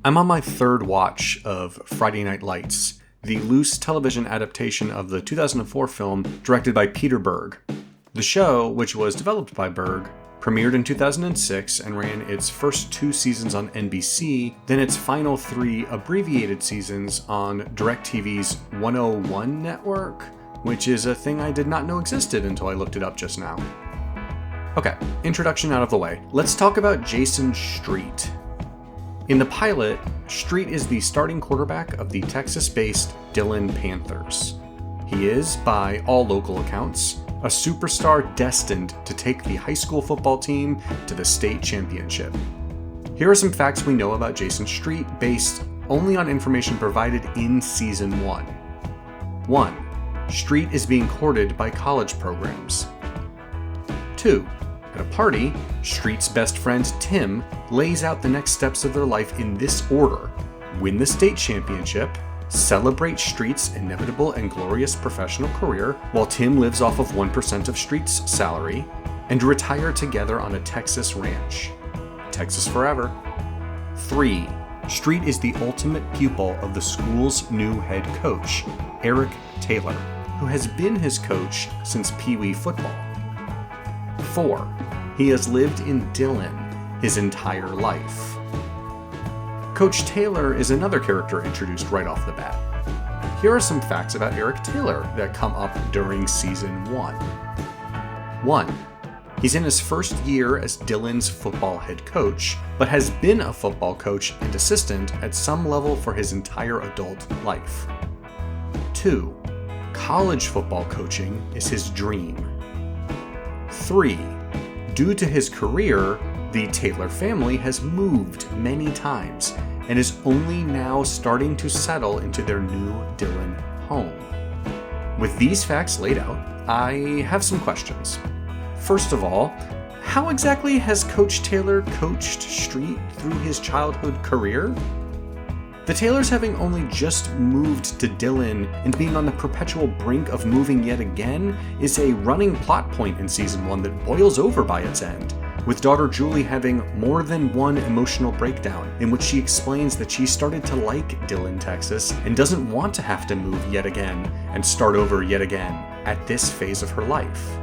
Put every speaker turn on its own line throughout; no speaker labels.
I'm on my third watch of Friday Night Lights, the loose television adaptation of the 2004 film directed by Peter Berg. The show, which was developed by Berg, premiered in 2006 and ran its first 2 seasons on NBC, then its final 3 abbreviated seasons on DirecTV's 101 network, which is a thing I did not know existed until I looked it up just now. Okay, introduction out of the way. Let's talk about Jason Street. In the pilot, Street is the starting quarterback of the Texas-based Dillon Panthers. He is, by all local accounts, a superstar destined to take the high school football team to the state championship. Here are some facts we know about Jason Street based only on information provided in Season 1. 1. Street is being courted by college programs. 2. At a party, Street's best friend Tim lays out the next steps of their life in this order: win the state championship, celebrate Street's inevitable and glorious professional career while Tim lives off of 1% of Street's salary, and retire together on a Texas ranch. Texas forever. 3. Street is the ultimate pupil of the school's new head coach, Eric Taylor, who has been his coach since Pee Wee football. 4. He has lived in Dillon his entire life. Coach Taylor is another character introduced right off the bat. Here are some facts about Eric Taylor that come up during Season 1. 1. He's in his first year as Dillon's football head coach, but has been a football coach and assistant at some level for his entire adult life. 2. College football coaching is his dream. 3. Due to his career, the Taylor family has moved many times and is only now starting to settle into their new Dillon home. With these facts laid out, I have some questions. First of all, how exactly has Coach Taylor coached Street through his childhood career? The Taylors having only just moved to Dillon and being on the perpetual brink of moving yet again is a running plot point in Season 1 that boils over by its end, with daughter Julie having more than one emotional breakdown in which she explains that she started to like Dillon, Texas, and doesn't want to have to move yet again and start over yet again at this phase of her life.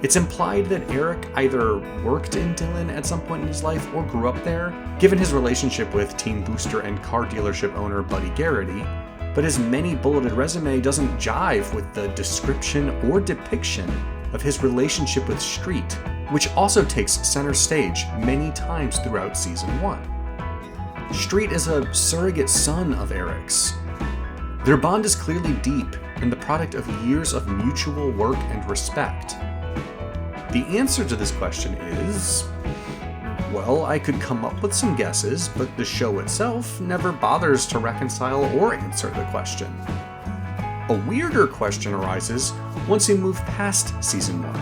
It's implied that Eric either worked in Dillon at some point in his life or grew up there, given his relationship with team booster and car dealership owner Buddy Garrity, but his many bulleted resume doesn't jive with the description or depiction of his relationship with Street, which also takes center stage many times throughout Season 1. Street is a surrogate son of Eric's. Their bond is clearly deep and the product of years of mutual work and respect. The answer to this question is, well, I could come up with some guesses, but the show itself never bothers to reconcile or answer the question. A weirder question arises once you move past Season 1.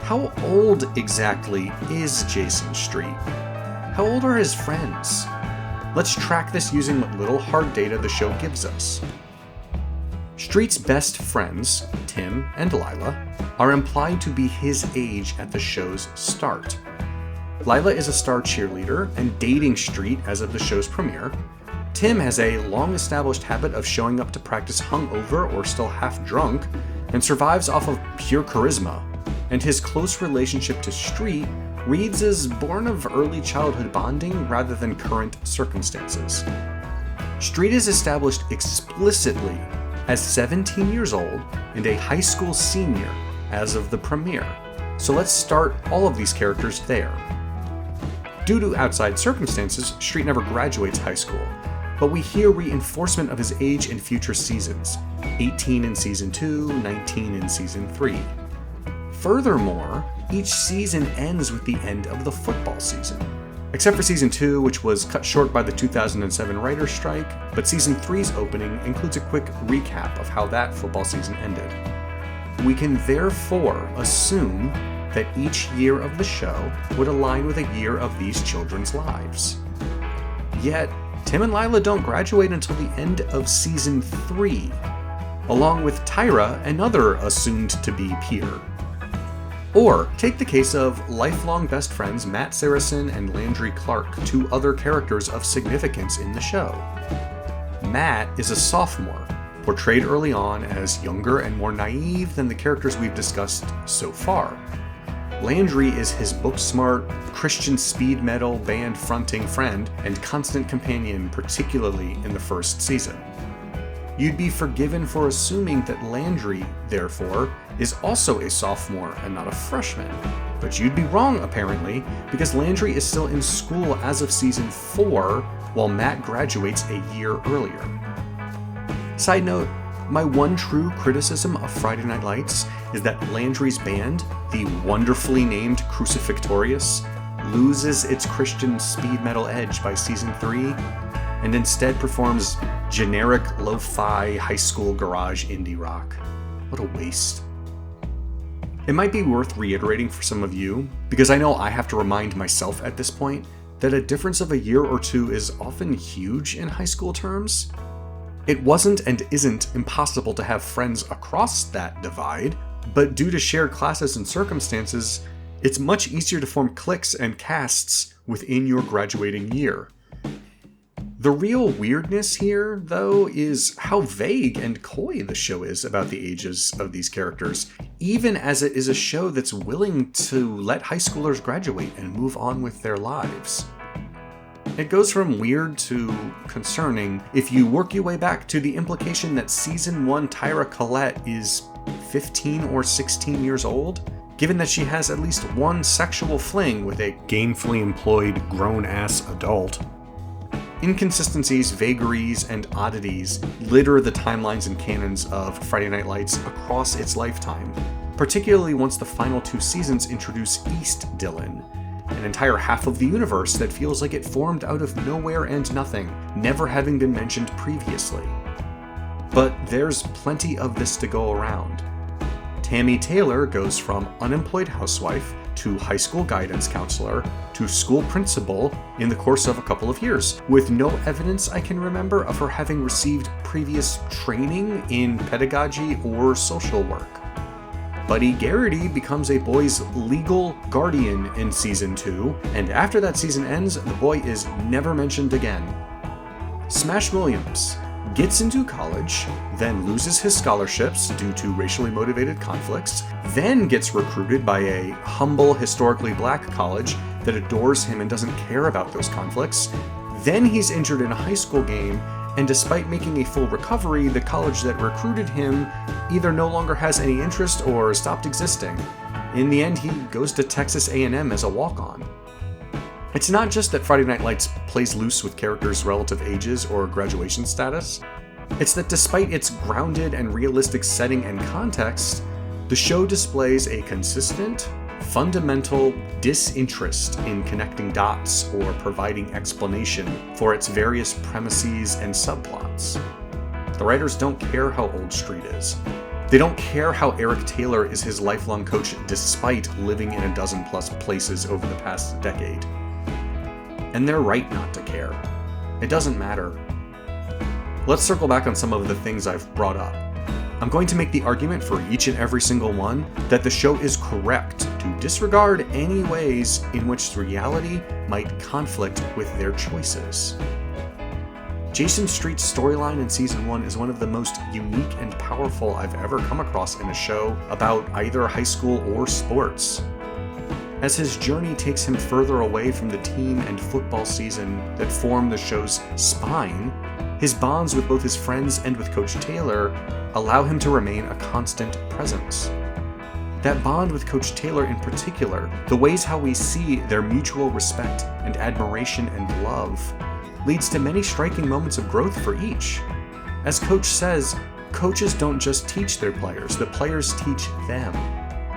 How old exactly is Jason Street? How old are his friends? Let's track this using what little hard data the show gives us. Street's best friends, Tim and Lila, are implied to be his age at the show's start. Lila is a star cheerleader and dating Street as of the show's premiere. Tim has a long-established habit of showing up to practice hungover or still half drunk, and survives off of pure charisma, and his close relationship to Street reads as born of early childhood bonding rather than current circumstances. Street is established explicitly as 17 years old and a high school senior as of the premiere, so let's start all of these characters there. Due to outside circumstances, Street never graduates high school, but we hear reinforcement of his age in future seasons, 18 in Season 2, 19 in Season 3. Furthermore, each season ends with the end of the football season. Except for Season 2, which was cut short by the 2007 writer's strike, but Season 3's opening includes a quick recap of how that football season ended. We can therefore assume that each year of the show would align with a year of these children's lives. Yet, Tim and Lila don't graduate until the end of Season 3, along with Tyra, another assumed to be peer. Or take the case of lifelong best friends Matt Saracen and Landry Clark, two other characters of significance in the show. Matt is a sophomore, portrayed early on as younger and more naive than the characters we've discussed so far. Landry is his book-smart, Christian speed metal band-fronting friend and constant companion, particularly in the first season. You'd be forgiven for assuming that Landry, therefore, is also a sophomore and not a freshman. But you'd be wrong, apparently, because Landry is still in school as of season 4, while Matt graduates a year earlier. Side note, my one true criticism of Friday Night Lights is that Landry's band, the wonderfully named Crucifixtorious, loses its Christian speed metal edge by season 3, and instead performs generic lo-fi high school garage indie rock. What a waste. It might be worth reiterating for some of you, because I know I have to remind myself at this point, that a difference of a year or two is often huge in high school terms. It wasn't and isn't impossible to have friends across that divide, but due to shared classes and circumstances, it's much easier to form cliques and casts within your graduating year. The real weirdness here, though, is how vague and coy the show is about the ages of these characters, even as it is a show that's willing to let high schoolers graduate and move on with their lives. It goes from weird to concerning if you work your way back to the implication that Season 1 Tyra Collette is 15 or 16 years old, given that she has at least one sexual fling with a gainfully employed grown-ass adult. Inconsistencies, vagaries, and oddities litter the timelines and canons of Friday Night Lights across its lifetime, particularly once the final 2 seasons introduce East Dillon, an entire half of the universe that feels like it formed out of nowhere and nothing, never having been mentioned previously. But there's plenty of this to go around. Tammy Taylor goes from unemployed housewife to high school guidance counselor to school principal in the course of a couple of years, with no evidence I can remember of her having received previous training in pedagogy or social work. Buddy Garrity becomes a boy's legal guardian in season 2, and after that season ends, the boy is never mentioned again. Smash Williams gets into college, then loses his scholarships due to racially motivated conflicts, then gets recruited by a humble, historically black college that adores him and doesn't care about those conflicts. Then he's injured in a high school game, and despite making a full recovery, the college that recruited him either no longer has any interest or stopped existing. In the end, he goes to Texas A&M as a walk-on. It's not just that Friday Night Lights plays loose with characters' relative ages or graduation status. It's that despite its grounded and realistic setting and context, the show displays a consistent, fundamental disinterest in connecting dots or providing explanation for its various premises and subplots. The writers don't care how old Street is. They don't care how Eric Taylor is his lifelong coach despite living in a dozen plus places over the past decade. And they're right not to care. It doesn't matter. Let's circle back on some of the things I've brought up. I'm going to make the argument for each and every single one that the show is correct to disregard any ways in which reality might conflict with their choices. Jason Street's storyline in season 1 is one of the most unique and powerful I've ever come across in a show about either high school or sports. As his journey takes him further away from the team and football season that form the show's spine, his bonds with both his friends and with Coach Taylor allow him to remain a constant presence. That bond with Coach Taylor in particular, the ways how we see their mutual respect and admiration and love, leads to many striking moments of growth for each. As Coach says, coaches don't just teach their players, the players teach them.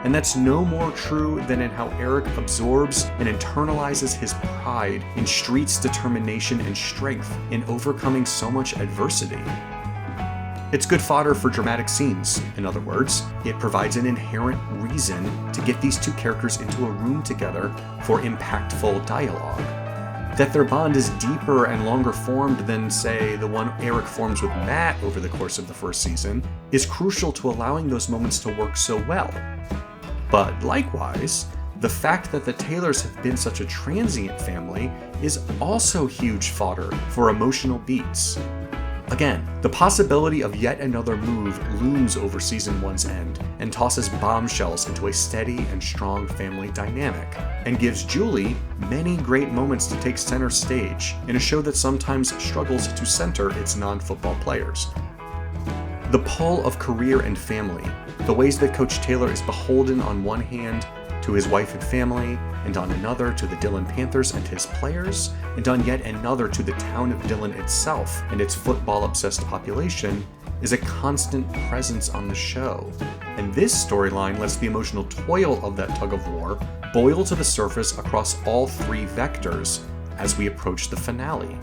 And that's no more true than in how Eric absorbs and internalizes his pride in Street's determination and strength in overcoming so much adversity. It's good fodder for dramatic scenes, in other words. It provides an inherent reason to get these two characters into a room together for impactful dialogue. That their bond is deeper and longer formed than, say, the one Eric forms with Matt over the course of the first season is crucial to allowing those moments to work so well. But likewise, the fact that the Taylors have been such a transient family is also huge fodder for emotional beats. Again, the possibility of yet another move looms over season 1's end and tosses bombshells into a steady and strong family dynamic, and gives Julie many great moments to take center stage in a show that sometimes struggles to center its non-football players. The pull of career and family, the ways that Coach Taylor is beholden on one hand to his wife and family, and on another to the Dillon Panthers and his players, and on yet another to the town of Dillon itself and its football-obsessed population, is a constant presence on the show. And this storyline lets the emotional toil of that tug of war boil to the surface across all three vectors as we approach the finale.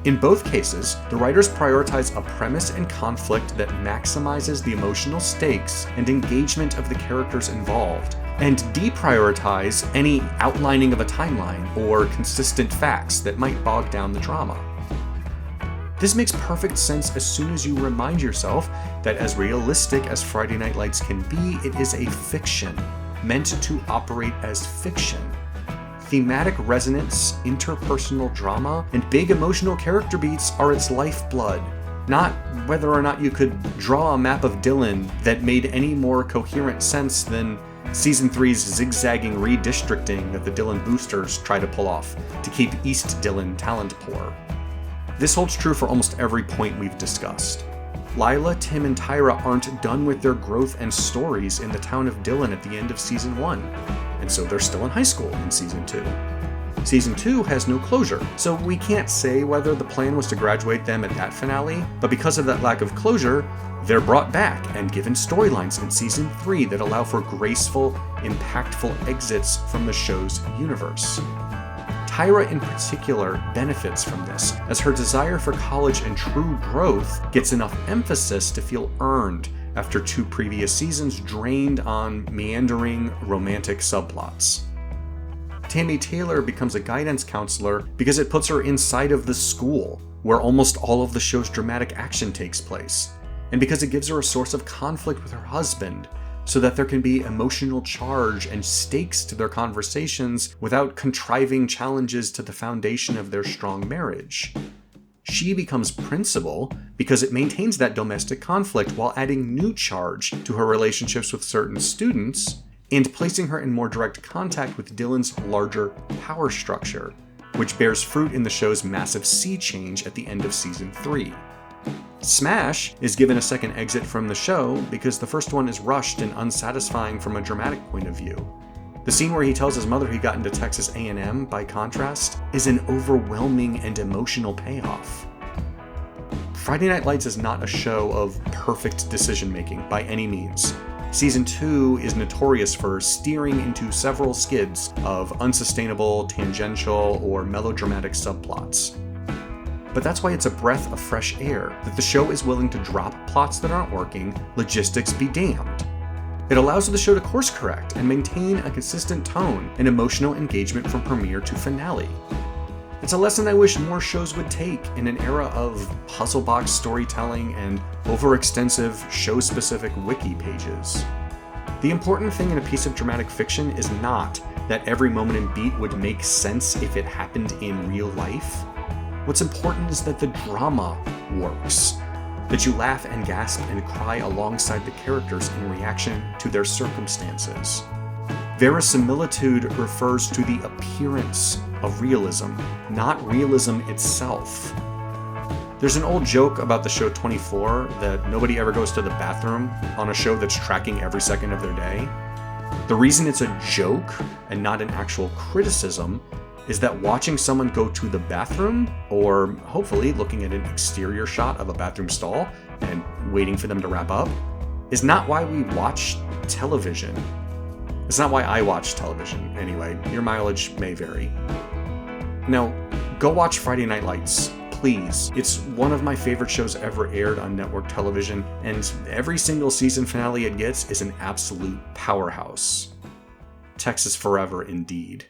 In both cases, the writers prioritize a premise and conflict that maximizes the emotional stakes and engagement of the characters involved, and deprioritize any outlining of a timeline or consistent facts that might bog down the drama. This makes perfect sense as soon as you remind yourself that as realistic as Friday Night Lights can be, it is a fiction, meant to operate as fiction. Thematic resonance, interpersonal drama, and big emotional character beats are its lifeblood, not whether or not you could draw a map of Dillon that made any more coherent sense than Season 3's zigzagging redistricting that the Dillon boosters try to pull off to keep East Dillon talent poor. This holds true for almost every point we've discussed. Lila, Tim, and Tyra aren't done with their growth and stories in the town of Dillon at the end of Season 1, and so they're still in high school in Season 2. Season 2 has no closure, so we can't say whether the plan was to graduate them at that finale, but because of that lack of closure, they're brought back and given storylines in Season 3 that allow for graceful, impactful exits from the show's universe. Tyra in particular benefits from this, as her desire for college and true growth gets enough emphasis to feel earned after 2 previous seasons drained on meandering romantic subplots. Tammy Taylor becomes a guidance counselor because it puts her inside of the school, where almost all of the show's dramatic action takes place, and because it gives her a source of conflict with her husband, so that there can be emotional charge and stakes to their conversations without contriving challenges to the foundation of their strong marriage. She becomes principal because it maintains that domestic conflict while adding new charge to her relationships with certain students and placing her in more direct contact with Dillon's larger power structure, which bears fruit in the show's massive sea change at the end of Season 3. Smash is given a second exit from the show because the first one is rushed and unsatisfying from a dramatic point of view. The scene where he tells his mother he got into Texas A&M, by contrast, is an overwhelming and emotional payoff. Friday Night Lights is not a show of perfect decision-making by any means. Season 2 is notorious for steering into several skids of unsustainable, tangential, or melodramatic subplots. But that's why it's a breath of fresh air that the show is willing to drop plots that aren't working, logistics be damned. It allows the show to course correct and maintain a consistent tone and emotional engagement from premiere to finale. It's a lesson I wish more shows would take in an era of puzzle box storytelling and overextensive show-specific wiki pages. The important thing in a piece of dramatic fiction is not that every moment and beat would make sense if it happened in real life. What's important is that the drama works, that you laugh and gasp and cry alongside the characters in reaction to their circumstances. Verisimilitude refers to the appearance of realism, not realism itself. There's an old joke about the show 24 that nobody ever goes to the bathroom on a show that's tracking every second of their day. The reason it's a joke and not an actual criticism is that watching someone go to the bathroom, or hopefully looking at an exterior shot of a bathroom stall and waiting for them to wrap up, is not why we watch television. It's not why I watch television, anyway. Your mileage may vary. Now, go watch Friday Night Lights, please. It's one of my favorite shows ever aired on network television, and every single season finale it gets is an absolute powerhouse. Texas forever, indeed.